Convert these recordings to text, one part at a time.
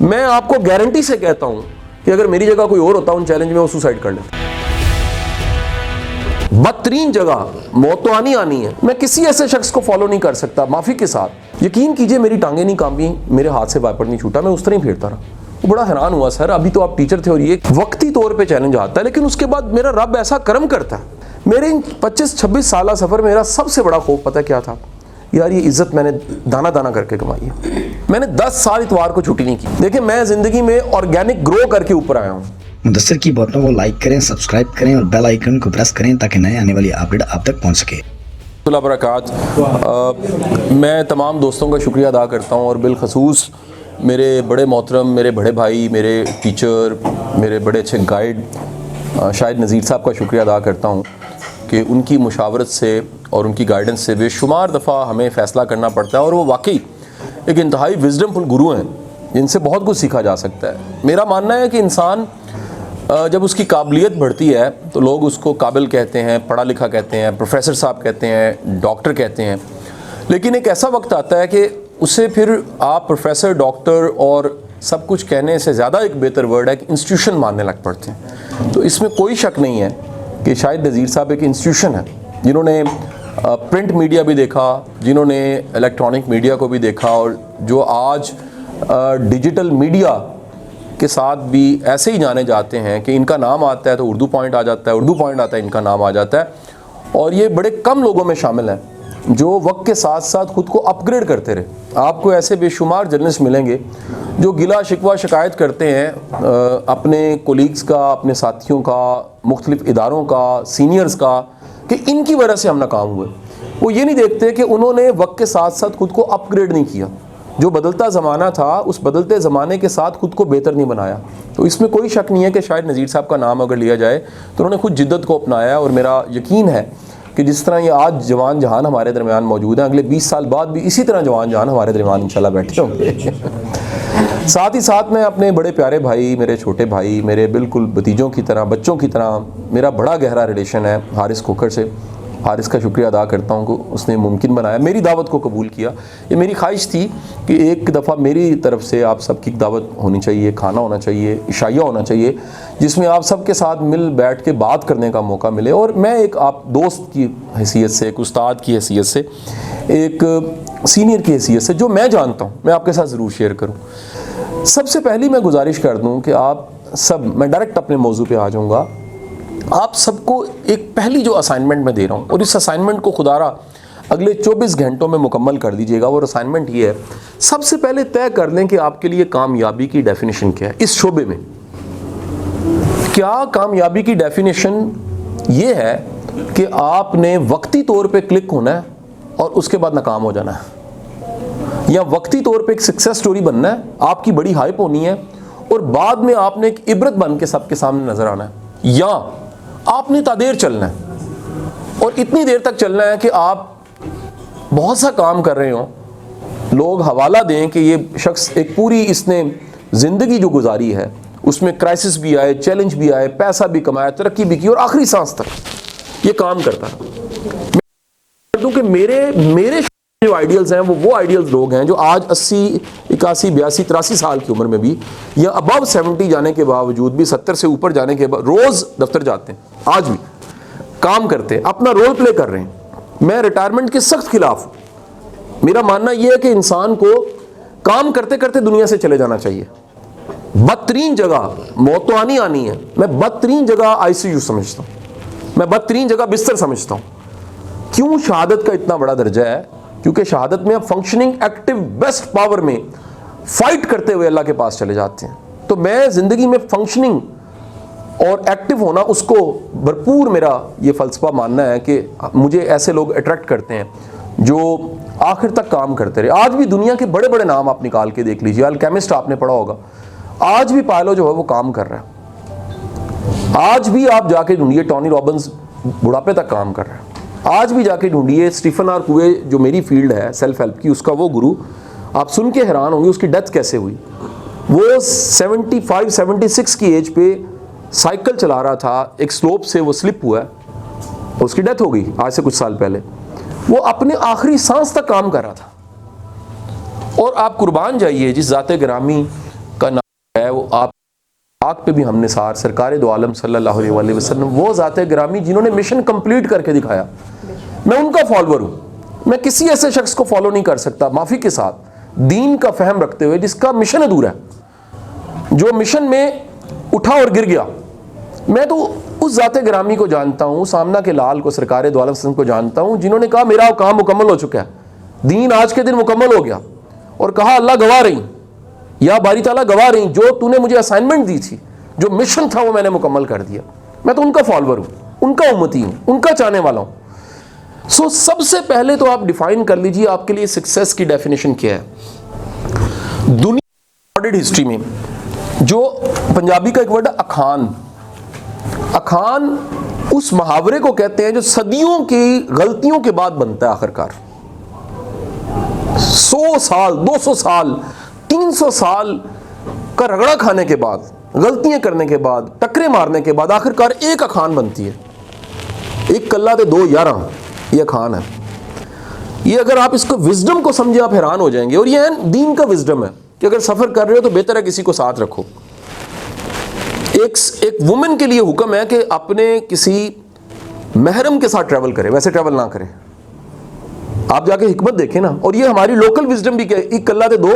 میں آپ کو گارنٹی سے کہتا ہوں کہ اگر میری جگہ کوئی اور ہوتا ان چیلنج میں وہ سوسائڈ کر لیتا. بدترین جگہ موت تو آنی ہے. میں کسی ایسے شخص کو فالو نہیں کر سکتا معافی کے ساتھ. یقین کیجئے میری ٹانگیں نہیں کانپی, میرے ہاتھ سے وائپر نہیں چھوٹا, میں اس طرح ہی پھیرتا رہا. وہ بڑا حیران ہوا, سر ابھی تو آپ ٹیچر تھے اور یہ وقتی طور پہ چیلنج آتا ہے, لیکن اس کے بعد میرا رب ایسا کرم کرتا ہے. میرے 25-26 سالہ سفر میرا سب سے بڑا خوف پتہ کیا تھا؟ یار یہ عزت میں نے دانا دانا کر کے کمائی ہے. میں نے 10 سال اتوار کو چھٹی نہیں کی. دیکھیں میں زندگی میں آرگینک گرو کر کے اوپر آیا ہوں. مدثر کی باتوں کو لائک کریں, سبسکرائب کریں اور بیل آئیکن کو پریس کریں تاکہ نئے آنے والی اپڈیٹ آپ تک پہنچ سکے. اللہ برکات. میں تمام دوستوں کا شکریہ ادا کرتا ہوں اور بالخصوص میرے بڑے محترم, میرے بڑے بھائی, میرے ٹیچر, میرے بڑے اچھے گائیڈ شاہد نذیر صاحب کا شکریہ ادا کرتا ہوں کہ ان کی مشاورت سے اور ان کی گائیڈنس سے بے شمار دفعہ ہمیں فیصلہ کرنا پڑتا ہے, اور وہ واقعی ایک انتہائی وزڈم فل گرو ہیں جن سے بہت کچھ سیکھا جا سکتا ہے. میرا ماننا ہے کہ انسان جب اس کی قابلیت بڑھتی ہے تو لوگ اس کو قابل کہتے ہیں, پڑھا لکھا کہتے ہیں, پروفیسر صاحب کہتے ہیں, ڈاکٹر کہتے ہیں, لیکن ایک ایسا وقت آتا ہے کہ اسے پھر آپ پروفیسر, ڈاکٹر اور سب کچھ کہنے سے زیادہ ایک بہتر ورڈ ہے کہ انسٹیٹیوشن ماننے لگ پڑتے ہیں. تو اس میں کوئی شک نہیں ہے کہ شاہد نذیر صاحب ایک انسٹیٹیوشن ہے جنہوں نے پرنٹ میڈیا بھی دیکھا, جنہوں نے الیکٹرانک میڈیا کو بھی دیکھا, اور جو آج ڈیجیٹل میڈیا کے ساتھ بھی ایسے ہی جانے جاتے ہیں کہ ان کا نام آتا ہے تو اردو پوائنٹ آ جاتا ہے, اردو پوائنٹ آتا ہے ان کا نام آ جاتا ہے. اور یہ بڑے کم لوگوں میں شامل ہیں جو وقت کے ساتھ ساتھ خود کو اپ گریڈ کرتے رہے. آپ کو ایسے بے شمار جرنلسٹ ملیں گے جو گلا شکوہ شکایت کرتے ہیں اپنے کولیگز کا, اپنے ساتھیوں کا, مختلف اداروں کا, سینئرز کا, کہ ان کی وجہ سے ہم ناکام ہوئے. وہ یہ نہیں دیکھتے کہ انہوں نے وقت کے ساتھ ساتھ خود کو اپ گریڈ نہیں کیا. جو بدلتا زمانہ تھا اس بدلتے زمانے کے ساتھ خود کو بہتر نہیں بنایا. تو اس میں کوئی شک نہیں ہے کہ شاید نذیر صاحب کا نام اگر لیا جائے تو انہوں نے خود جدت کو اپنایا, اور میرا یقین ہے کہ جس طرح یہ آج جوان جہان ہمارے درمیان موجود ہیں, اگلے 20 سال بعد بھی اسی طرح جوان جہان ہمارے درمیان انشاءاللہ بیٹھے ہوں گے. ساتھ ہی ساتھ میں اپنے بڑے پیارے بھائی, میرے چھوٹے بھائی, میرے بالکل بھتیجوں کی طرح, بچوں کی طرح میرا بڑا گہرا ریلیشن ہے حارث کھوکھر سے. حارث کا شکریہ ادا کرتا ہوں کہ اس نے ممکن بنایا, میری دعوت کو قبول کیا. یہ میری خواہش تھی کہ ایک دفعہ میری طرف سے آپ سب کی دعوت ہونی چاہیے, کھانا ہونا چاہیے, عشائیہ ہونا چاہیے, جس میں آپ سب کے ساتھ مل بیٹھ کے بات کرنے کا موقع ملے. اور میں ایک آپ دوست کی حیثیت سے, ایک استاد کی حیثیت سے, ایک سینئر کی حیثیت سے جو میں جانتا ہوں میں آپ کے ساتھ ضرور شیئر کروں. سب سے پہلی میں گزارش کر دوں کہ آپ سب, میں ڈائریکٹ اپنے موضوع پہ آ جاؤں گا, آپ سب کو ایک پہلی جو اسائنمنٹ میں دے رہا ہوں, اور اس اسائنمنٹ کو خدا را اگلے 24 گھنٹوں میں مکمل کر دیجیے گا. اور اسائنمنٹ یہ ہے, سب سے پہلے طے کر لیں کہ آپ کے لیے کامیابی کی ڈیفینیشن کیا ہے اس شعبے میں. کیا کامیابی کی ڈیفینیشن یہ ہے کہ آپ نے وقتی طور پہ کلک ہونا ہے اور اس کے بعد ناکام ہو جانا ہے, یا وقتی طور پہ ایک سکسیس سٹوری بننا ہے, آپ کی بڑی ہائپ ہونی ہے اور بعد میں آپ نے ایک عبرت بن کے سب کے سامنے نظر آنا ہے, یا آپ نے تا دیر چلنا ہے اور اتنی دیر تک چلنا ہے کہ آپ بہت سا کام کر رہے ہوں, لوگ حوالہ دیں کہ یہ شخص ایک پوری اس نے زندگی جو گزاری ہے اس میں کرائسس بھی آئے, چیلنج بھی آئے, پیسہ بھی کمایا, ترقی بھی کی, اور آخری سانس تک یہ کام کرتا ہے. کہ میرے جو آئیڈیلز ہیں وہ آئیڈیلز لوگ ہیں جو آج 80, 81, 82, 83 سال کی عمر میں بھی, یا ابو 70 جانے کے باوجود بھی, 70 سے اوپر جانے کے بعد روز دفتر جاتے ہیں, آج بھی کام کرتے ہیں, اپنا رول پلے کر رہے ہیں. میں ریٹائرمنٹ کے سخت خلاف ہوں. میرا ماننا یہ ہے کہ انسان کو کام کرتے کرتے دنیا سے چلے جانا چاہیے. بدترین جگہ موت تو آنی ہے. میں بدترین جگہ ICU سمجھتا ہوں, میں بدترین جگہ بستر سمجھتا ہوں. کیوں شہادت کا اتنا بڑا درجہ ہے؟ کیونکہ شہادت میں آپ فنکشننگ ایکٹیو بیسٹ پاور میں فائٹ کرتے ہوئے اللہ کے پاس چلے جاتے ہیں. تو میں زندگی میں فنکشننگ اور ایکٹیو ہونا اس کو بھرپور, میرا یہ فلسفہ ماننا ہے کہ مجھے ایسے لوگ اٹریکٹ کرتے ہیں جو آخر تک کام کرتے رہے. آج بھی دنیا کے بڑے بڑے نام آپ نکال کے دیکھ لیجیے, الکیمسٹ آپ نے پڑھا ہوگا, آج بھی پائلو جو ہے وہ کام کر رہا ہے. آج بھی آپ جا کے ڈھونڈیے ٹونی رابنز بڑھاپے تک کام کر رہا ہے. آج بھی جا کے ڈھونڈیے اسٹیفن آر کوے جو میری فیلڈ ہے سیلف ہیلپ کی, اس کا وہ گرو, آپ سن کے حیران ہوں گے اس کی ڈیتھ کیسے ہوئی. وہ 75, 76 کی ایج پہ سائیکل چلا رہا تھا, ایک سلوپ سے وہ سلپ ہوا ہے, اس کی ڈیتھ ہو گئی آج سے کچھ سال پہلے. وہ اپنے آخری سانس تک کام کر رہا تھا. اور آپ قربان جائیے جس ذات گرامی کا ہے وہ آپ پہ بھی ہم نثار سرکار دو عالم صلی اللہ علیہ وآلہ وسلم، وہ ذات گرامی جنہوں نے مشن کمپلیٹ کر کے دکھایا. میں ان کا فالوور ہوں. میں کسی ایسے شخص کو فالو نہیں کر سکتا معافی کے ساتھ دین کا فہم رکھتے ہوئے جس کا مشن ادھورا ہے، جو مشن میں اٹھا اور گر گیا. میں تو اس ذات گرامی کو جانتا ہوں، سامنا کے لال کو، سرکار دو عالم وسلم کو جانتا ہوں، جنہوں نے کہا میرا کام مکمل ہو چکا ہے، دین آج کے دن مکمل ہو گیا، اور کہا اللہ گواہ رہی، یا باری تعالیٰ گواہ رہی، جو تو نے مجھے اسائنمنٹ دی تھی، جو مشن تھا وہ میں نے مکمل کر دیا. میں تو ان کا فالوور ہوں، ان کا امتی ہوں، ان کا چاہنے والا ہوں. سو سب سے پہلے تو آپ ڈیفائن کر لیجئے آپ کے لیے سکسیس کی ڈیفینیشن کیا ہے. دنیا ہسٹری میں جو پنجابی کا ایک ورڈ ہے اخان، اخان اس محاورے کو کہتے ہیں جو صدیوں کی غلطیوں کے بعد بنتا ہے آخرکار. 100 سال 200 سال 300 سال کا رگڑا کھانے کے بعد، غلطیاں کرنے کے بعد، ٹکرے مارنے کے بعد آخرکار ایک اخان بنتی ہے. ایک کلہ تے 2 11 یہ اخان ہے. یہ اگر آپ اس کو وزڈم کو سمجھے آپ حیران ہو جائیں گے. اور یہ دین کا وزڈم ہے کہ اگر سفر کر رہے ہو تو بہتر ہے کسی کو ساتھ رکھو. ایک وومن کے لیے حکم ہے کہ اپنے کسی محرم کے ساتھ ٹریول کرے، ویسے ٹریول نہ کرے. آپ جا کے حکمت دیکھیں نا. اور یہ ہماری لوکل وزڈم بھی کیا ہے، ایک کلہ تے 2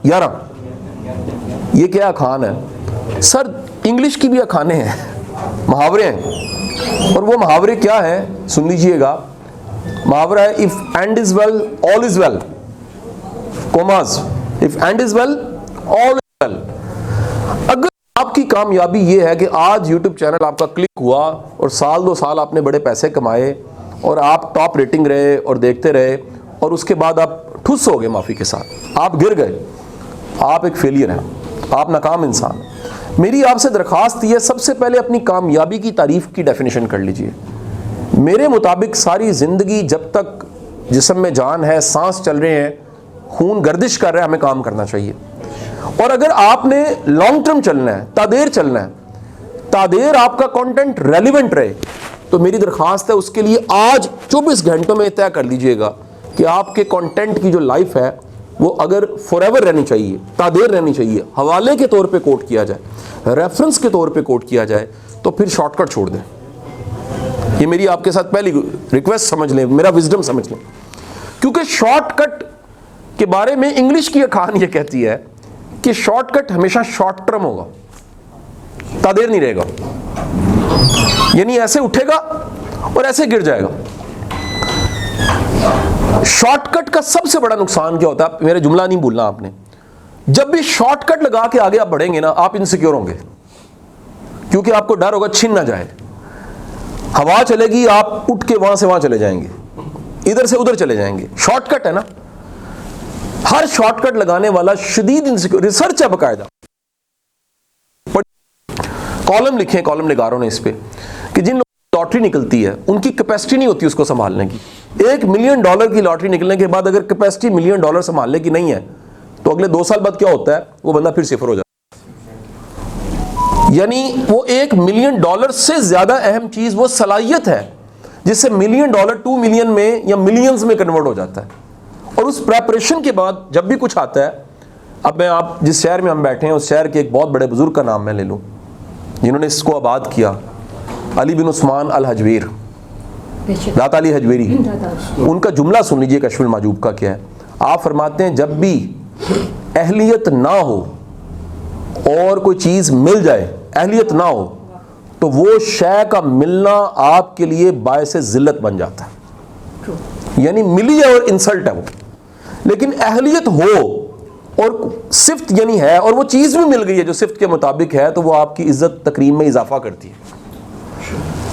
11 یہ کیا اخان ہے. سر انگلش کی بھی اخانے ہیں، محاورے ہیں. اور وہ محاورے کیا ہیں سن لیجئے گا. محاورہ ہے if end is well all is well، کوماز، if end is well all is well. اگر آپ کی کامیابی یہ ہے کہ آج یوٹیوب چینل آپ کا کلک ہوا اور 1-2 سال آپ نے بڑے پیسے کمائے اور آپ ٹاپ ریٹنگ رہے اور دیکھتے رہے، اور اس کے بعد آپ ٹھس ہو گئے، معافی کے ساتھ آپ گر گئے، آپ ایک فیلئر ہیں، آپ ناکام انسان. میری آپ سے درخواست یہ، سب سے پہلے اپنی کامیابی کی تعریف کی ڈیفینیشن کر لیجئے. میرے مطابق ساری زندگی جب تک جسم میں جان ہے، سانس چل رہے ہیں، خون گردش کر رہا ہے، ہمیں کام کرنا چاہیے. اور اگر آپ نے لانگ ٹرم چلنا ہے، تادیر چلنا ہے، تادیر آپ کا کنٹینٹ ریلیونٹ رہے، تو میری درخواست ہے اس کے لیے آج 24 گھنٹوں میں طے کر لیجئے گا کہ آپ کے کنٹینٹ کی جو لائف ہے وہ اگر فار ایور رہنی چاہیے، تادیر رہنی چاہیے، حوالے کے طور پہ کوٹ کیا جائے، ریفرنس کے طور پہ کوٹ کیا جائے، تو پھر شارٹ کٹ چھوڑ دیں. یہ میری آپ کے ساتھ پہلی ریکویسٹ سمجھ لیں، میرا وزڈم سمجھ لیں. کیونکہ شارٹ کٹ کے بارے میں انگلش کی اخان یہ کہتی ہے کہ شارٹ کٹ ہمیشہ شارٹ ٹرم ہوگا، تادیر نہیں رہے گا. یعنی ایسے اٹھے گا اور ایسے گر جائے گا. شارٹ کٹ کا سب سے بڑا نقصان کیا ہوتا ہے، میرے جملہ نہیں بھولنا آپ نے، جب بھی شارٹ کٹ لگا کے آگے آپ بڑھیں گے نا، آپ انسیکیور ہوں گے، کیونکہ آپ کو ڈر ہوگا چھن نہ جائے. ہوا چلے گی، آپ اٹھ کے وہاں سے وہاں چلے جائیں گے، ادھر سے ادھر چلے جائیں گے. شارٹ کٹ ہے نا. ہر شارٹ کٹ لگانے والا شدید انسیکیور، ریسرچ ہے باقاعدہ. کالم لکھے کالم نگاروں نے اس پہ کہ جن لوگوں کی لاٹری نکلتی ہے ان کی کیپیسٹی نہیں ہوتی اس کو سنبھالنے کی. $1 ملین کی لاٹری نکلنے کے بعد اگر کیپیسٹی $1 ملین سنبھالنے کی نہیں ہے تو اگلے 2 سال بعد کیا ہوتا ہے، وہ بندہ پھر صفر ہو جاتا ہے. یعنی وہ $1 ملین سے زیادہ اہم چیز وہ صلاحیت ہے جس سے $1 ملین 2 ملین میں یا ملینز میں کنورٹ ہو جاتا ہے. اور اس پریپریشن کے بعد جب بھی کچھ آتا ہے، اب میں آپ جس شہر میں ہم بیٹھے ہیں اس شہر کے ایک بہت بڑے بزرگ کا نام میں لے لوں جنہوں نے اس کو آباد کیا، علی بن عثمان الحجویر، داتا علی حجویری. ان کا جملہ سن لیجئے کشف المحجوب کا کیا ہے. آپ فرماتے ہیں جب بھی اہلیت نہ ہو اور کوئی چیز مل جائے، اہلیت نہ ہو، تو وہ شے کا ملنا آپ کے لیے باعث ذلت بن جاتا ہے. یعنی ملی ہے اور انسلٹ ہے وہ. لیکن اہلیت ہو اور صفت یعنی ہے اور وہ چیز بھی مل گئی ہے جو صفت کے مطابق ہے، تو وہ آپ کی عزت تکریم میں اضافہ کرتی ہے.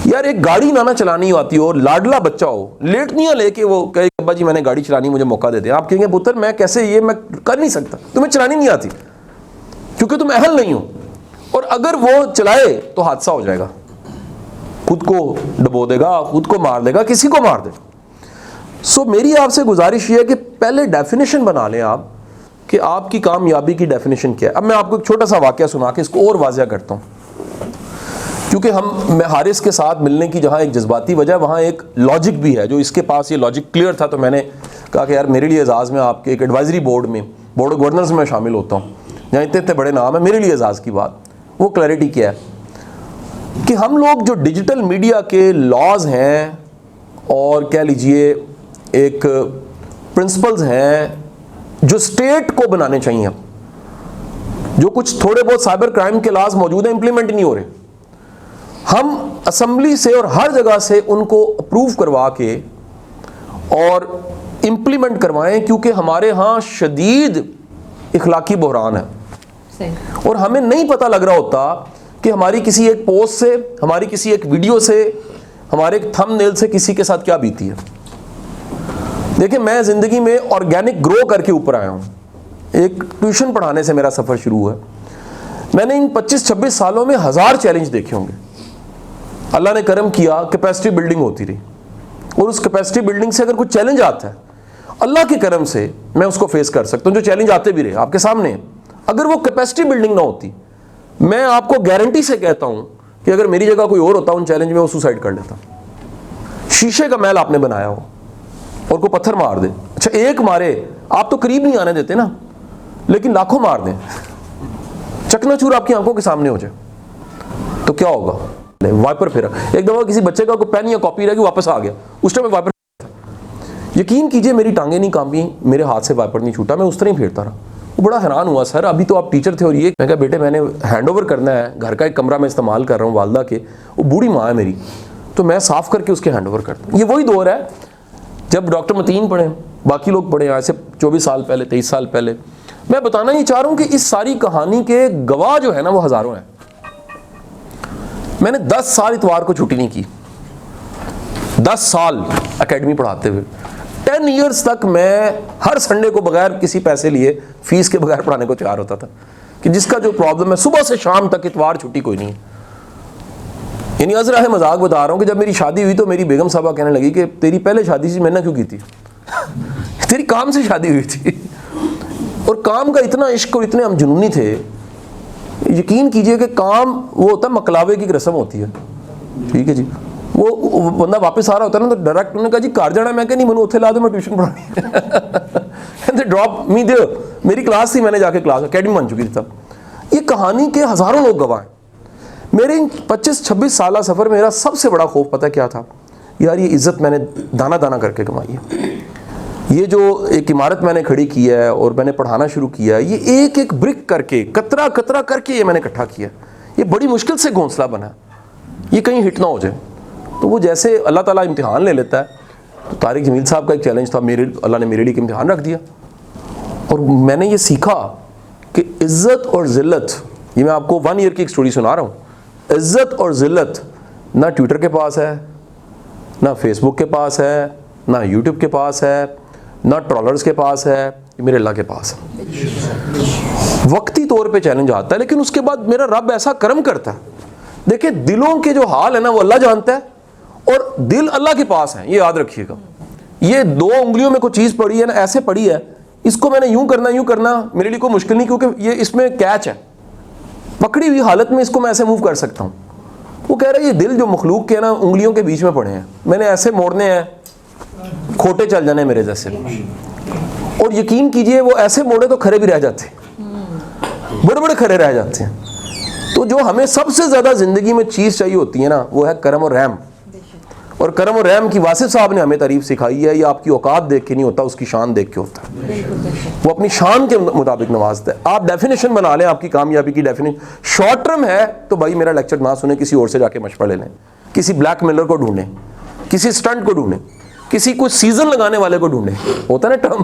یار ایک گاڑی نہ چلانی آتی ہو، لاڈلا بچہ ہو، لیٹنیاں لے کے وہ کہے ابا جی میں نے گاڑی چلانی، مجھے موقع دے دیں. آپ کہیں گے پتر میں کیسے، یہ میں کر نہیں سکتا، تمہیں چلانی نہیں آتی کیونکہ تم اہل نہیں ہو. اور اگر وہ چلائے تو حادثہ ہو جائے گا، خود کو ڈبو دے گا، خود کو مار دے گا، کسی کو مار دے. سو میری آپ سے گزارش یہ ہے کہ پہلے ڈیفینیشن بنا لیں آپ کہ آپ کی کامیابی کی ڈیفینیشن کیا ہے. اب میں آپ کو ایک چھوٹا سا واقعہ سنا کے اس کو اور واضح کرتا ہوں، کیونکہ میں حارث کے ساتھ ملنے کی جہاں ایک جذباتی وجہ، وہاں ایک لاجک بھی ہے جو اس کے پاس یہ لاجک کلیئر تھا. تو میں نے کہا کہ یار میرے لیے اعزاز میں آپ کے ایک ایڈوائزری بورڈ میں، بورڈ آف گورنرز میں شامل ہوتا ہوں. جہاں اتنے اتنے بڑے نام ہیں, میرے لیے اعزاز کی بات. وہ کلیئرٹی کیا ہے کہ ہم لوگ جو ڈیجیٹل میڈیا کے لاز ہیں اور کہہ لیجئے ایک پرنسپلز ہیں جو اسٹیٹ کو بنانے چاہیے, جو کچھ تھوڑے بہت سائبر کرائم کے لاز موجود ہیں امپلیمنٹ نہیں ہو رہے, ہم اسمبلی سے اور ہر جگہ سے ان کو اپروو کروا کے اور امپلیمنٹ کروائیں, کیونکہ ہمارے ہاں شدید اخلاقی بحران ہے اور ہمیں نہیں پتہ لگ رہا ہوتا کہ ہماری کسی ایک پوسٹ سے, ہماری کسی ایک ویڈیو سے, ہمارے ایک تھم نیل سے کسی کے ساتھ کیا بیتی ہے. دیکھیں میں زندگی میں آرگینک گرو کر کے اوپر آیا ہوں. ایک ٹیوشن پڑھانے سے میرا سفر شروع ہوا. میں نے ان 25-26 سالوں میں 1000 چیلنج دیکھے ہوں گے. اللہ نے کرم کیا, کیپیسٹی بلڈنگ ہوتی رہی, اور اس کیپیسٹی بلڈنگ سے اگر کوئی چیلنج آتا ہے اللہ کے کرم سے میں اس کو فیس کر سکتا ہوں. جو چیلنج آتے بھی رہے آپ کے سامنے, اگر وہ کیپیسٹی بلڈنگ نہ ہوتی, میں آپ کو گارنٹی سے کہتا ہوں کہ اگر میری جگہ کوئی اور ہوتا ان چیلنج میں وہ سوسائڈ کر لیتا. شیشے کا محل آپ نے بنایا ہو اور کوئی پتھر مار دے, اچھا ایک مارے آپ تو قریب نہیں آنے دیتے نا, لیکن لاکھوں مار دیں, چکنا چور آپ کی آنکھوں کے سامنے ہو جائے تو کیا ہوگا؟ وائپر پھیرا. ایک دفعہ کسی بچے کا کوئی پین یا کاپی رہ گئی, واپس آ گیا, اس ٹائم میں وائپر تھا. یقین کیجئے میری ٹانگیں نہیں کانپی, میرے ہاتھ سے وائپر نہیں چھوٹا, میں اس طرح ہی پھیرتا رہا. وہ بڑا حیران ہوا, سر ابھی تو آپ ٹیچر تھے, اور یہ میں کہا بیٹے میں نے ہینڈ اوور کرنا ہے, گھر کا ایک کمرہ میں استعمال کر رہا ہوں والدہ کے, وہ بوڑھی ماں ہے میری, تو میں صاف کر کے اس کے ہینڈ اوور کرتا ہوں. یہ وہی دور ہے جب ڈاکٹر متین پڑھے, باقی لوگ پڑھے ایسے 24 سال پہلے, 23 سال پہلے. میں بتانا یہ چاہ رہا ہوں کہ اس ساری کہانی کے گواہ جو ہے نا وہ ہزاروں ہیں. میں نے 10 سال اتوار کو چھٹی نہیں کی, 10 سال اکیڈمی پڑھاتے ہوئے. 10 ایئرز تک میں ہر سنڈے کو بغیر کسی پیسے لیے, فیس کے بغیر پڑھانے کو تیار ہوتا تھا, کہ جس کا جو پرابلم ہے صبح سے شام تک اتوار چھٹی کوئی نہیں ہے. یعنی ازرا ہے مذاق بتا رہا ہوں کہ جب میری شادی ہوئی تو میری بیگم صاحبہ کہنے لگی کہ تیری پہلے شادی سے میں نے کیوں کی تھی, تیری کام سے شادی ہوئی تھی. اور کام کا اتنا عشق اور اتنے ہم جنونی تھے, یقین کیجئے کہ کام وہ ہوتا ہے مکلاوے کی ایک رسم ہوتی ہے, ٹھیک ہے جی, وہ بندہ واپس آ رہا ہوتا ہے نا تو ڈائریکٹ انہوں نے کہا جی کار جانا ہے, میں کہ نہیں منو اتنے لا دو, میں ٹیوشن پڑھانی, ڈراپ می دے. میری کلاس تھی, میں نے جا کے کلاس اکیڈمی بن چکی تھی تب. یہ کہانی کے ہزاروں لوگ گواہ ہیں. میرے 25-26 سالہ سفر میں میرا سب سے بڑا خوف پتہ کیا تھا؟ یار یہ عزت میں نے دانا دانا کر کے کمائی ہے, یہ جو ایک عمارت میں نے کھڑی کی ہے اور میں نے پڑھانا شروع کیا ہے, یہ ایک ایک برک کر کے, قطرہ قطرہ کر کے یہ میں نے اکٹھا کیا, یہ بڑی مشکل سے گھونسلہ بنا, یہ کہیں ہٹ نہ ہو جائے. تو وہ جیسے اللہ تعالیٰ امتحان لے لیتا ہے, تو طارق جمیل صاحب کا ایک چیلنج تھا, اللہ نے میرے لیے ایک امتحان رکھ دیا, اور میں نے یہ سیکھا کہ عزت اور ذلت, یہ میں آپ کو 1 ایئر کی ایک سٹوری سنا رہا ہوں. عزت اور ذلت نہ ٹویٹر کے پاس ہے, نہ فیس بک کے پاس ہے, نہ یوٹیوب کے پاس ہے, نہ ٹرالرز کے پاس ہے, یہ میرے اللہ کے پاس ہے. وقتی طور پہ چیلنج آتا ہے, لیکن اس کے بعد میرا رب ایسا کرم کرتا ہے. دیکھیں دلوں کے جو حال ہے نا وہ اللہ جانتا ہے, اور دل اللہ کے پاس ہیں, یہ یاد رکھیے گا. یہ 2 انگلیوں میں کوئی چیز پڑی ہے نا, ایسے پڑی ہے, اس کو میں نے یوں کرنا میرے لیے کوئی مشکل نہیں, کیونکہ یہ اس میں کیچ ہے, پکڑی ہوئی حالت میں اس کو میں ایسے موو کر سکتا ہوں. وہ کہہ رہا ہے یہ دل جو مخلوق کے نا انگلیوں کے بیچ میں پڑے ہیں, میں نے ایسے موڑنے ہیں, کھوٹے چل جانے میرے جیسے. اور یقین کیجئے وہ ایسے موڑے تو کھڑے بھی رہ جاتے ہیں, بڑے بڑے کھڑے رہ جاتے ہیں. تو جو ہمیں سب سے زیادہ زندگی میں چیز چاہیے ہوتی ہے نا وہ ہے کرم اور رحم. اور کرم اور رحم کی واسف صاحب نے ہمیں تعریف سکھائی ہے. یہ آپ کی اوقات دیکھ کے نہیں ہوتا, اس کی شان دیکھ کے ہوتا ہے. وہ اپنی شان کے مطابق نوازتا ہے. آپ ڈیفینیشن بنا لیں آپ کی کامیابی کی ڈیفینیشن. شارٹ ٹرم ہے تو بھائی میرا لیکچر نہ سنیں, کسی اور سے جا کے مشورہ لے لیں, کسی بلیک میلر کو ڈھونڈیں, کسی اسٹنٹ کو ڈھونڈیں, کسی کوئی سیزن لگانے والے کو ڈھونڈیں. ہوتا ہے نا ٹرم,